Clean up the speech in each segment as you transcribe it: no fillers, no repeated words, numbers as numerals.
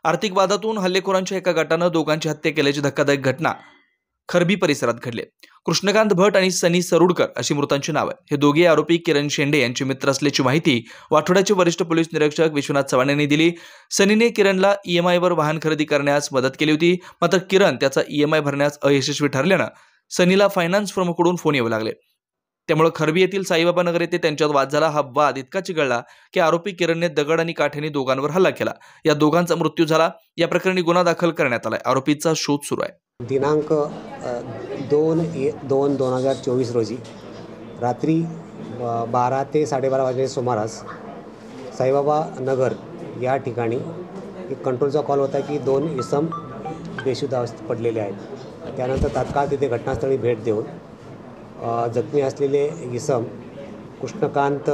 आर्थिक वादातून हल्लेखोरांच्या एका गटानं दोघांची हत्या केल्याची धक्कादायक घटना खरबी परिसरात घडली। कृष्णकांत भट आणि सनी सरुडकर अशी मृतांची नाव आहे। हे दोघे आरोपी किरण शेंडे यांचे मित्र असल्याची माहिती वाठोड्याचे वरिष्ठ पोलीस निरीक्षक विश्वनाथ चव्हाण यांनी दिली। सनीने किरणला ईएमआयवर वाहन खरेदी करण्यास मदत केली होती, मात्र किरण त्याचा ईएमआय भरण्यास अयशस्वी ठरल्यानं सनीला फायनान्स फर्मकडून फोन येऊ लागले। त्यामुळे खरबी येथील साईबाबा नगर येथे त्यांच्यात वाद झाला। हा वाद इतका चिघळला की आरोपी किरणने दगड आणि काठ्याने दोघांवर हल्ला केला। या दोघांचा मृत्यू झाला। या प्रकरणी गुन्हा दाखल करण्यात आलाय। आरोपीचा शोध सुरू आहे। दिनांक 2/2/2024 रोजी रात्री 12 ते 12:30 वाजेच्या सुमारास साईबाबा नगर या ठिकाणी एक कंट्रोलचा कॉल होता की 2 इसम बेशुद्ध अवस्थेत पडलेले आहेत। त्यानंतर तात्काळ तिथे घटनास्थळी भेट देऊन जखमी असलेले इसम कृष्णकांत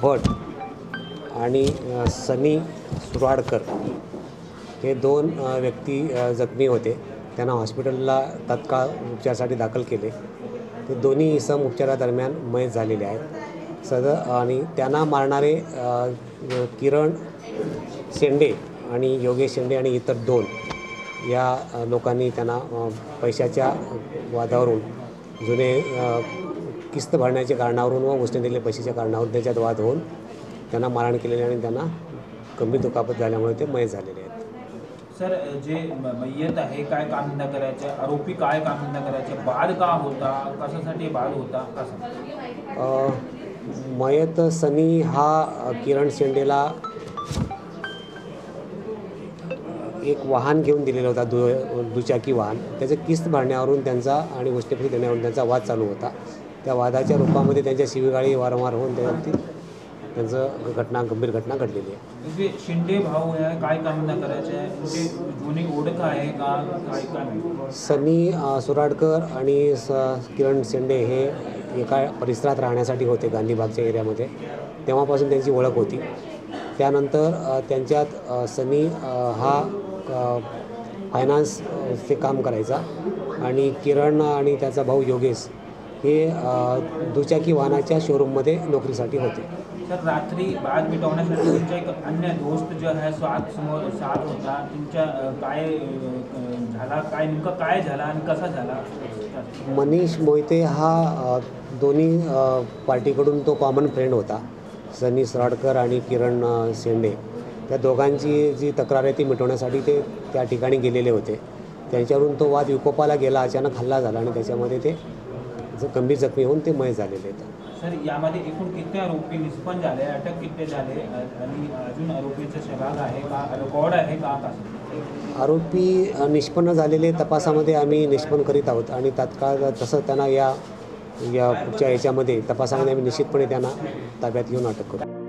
भट आणि सनी सुराडकर हे 2 व्यक्ती जखमी होते। त्यांना हॉस्पिटलला तात्काळ उपचारासाठी दाखल केले। ते दोन्ही इसम उपचारादरम्यान मयत झालेले आहेत। आणि त्यांना मारणारे किरण शेंडे आणि योगेश शेंडे आणि इतर 2 या लोकांनी त्यांना पैशाच्या वादावरून जुने किस्त भरण्याच्या कारणावरून व उसने दिलेल्या पैशाच्या कारणावरून त्याच्यात वाद होऊन त्यांना मारहाण केलेले आणि त्यांना गंभीर दुखापत झाल्यामुळे ते मयत झालेले आहेत। सर, जे मयत आहे काय कामधंदा करायचे, आरोपी काय कामधंदा करायचे, वाद का होता, कशासाठी वाद होता, कसं? मयत सनी हा किरण शेंडेला एक वाहन घेऊन दिलेला होता, दुचाकी वाहन। त्याचे किस्त भरण्यावरून त्यांचा आणि गोष्टीपैकी देण्यावरून त्यांचा वाद चालू होता। त्या वादाच्या रूपामध्ये त्यांच्या शिवीगाळी वारंवार होऊन त्यांचं गंभीर घटना घडलेली आहे। शिंदे भाऊ आहे, काय कामधंदा करायचे, म्हणजे जुनी ओळख आहे का, काय? सनी सुराडकर आणि किरण शेंडे हे एका परिसरात राहण्यासाठी होते गांधीबागच्या एरियामध्ये। तेव्हापासून त्यांची ओळख होती। त्यानंतर त्यांच्यात सनी हा फायनान्सचे काम करायचा आणि किरण आणि त्याचा भाऊ योगेश हे दुचाकी वाहनाच्या शोरूममध्ये नोकरीसाठी होते। सर, रात्री वाद मिटवण्यासाठी तुमचा एक अन्य दोस्त जो आहे साथ होता, तुमच्या काय झाला, काय नेमकं काय झाला आणि कसा झाला? मनीष मोहिते हा दोन्ही पार्टीकडून तो कॉमन फ्रेंड होता। सनी सराडकर आणि किरण शेंडे त्या दोघांची जी तक्रार आहे ती मिटवण्यासाठी ते त्या ठिकाणी गेलेले होते। त्यांच्यावरून तो वाद विकोपाला गेला, अचानक हल्ला झाला आणि त्याच्यामध्ये ते गंभीर जखमी होऊन ते मयत झालेले आहेत। सर, यामध्ये एकूण किती आरोपी निष्पन्न झाले, अटक किती झाले आणि अजून आरोपीचा शहादा आहे का, रेकॉर्ड आहे का, कसं? आरोपी निष्पन्न झालेले तपासामध्ये आम्ही निष्पन्न करीत आहोत आणि तात्काळ तसं त्यांना या पुढच्या याच्यामध्ये तपासामध्ये आम्ही निश्चितपणे त्यांना ताब्यात घेऊन अटक करू।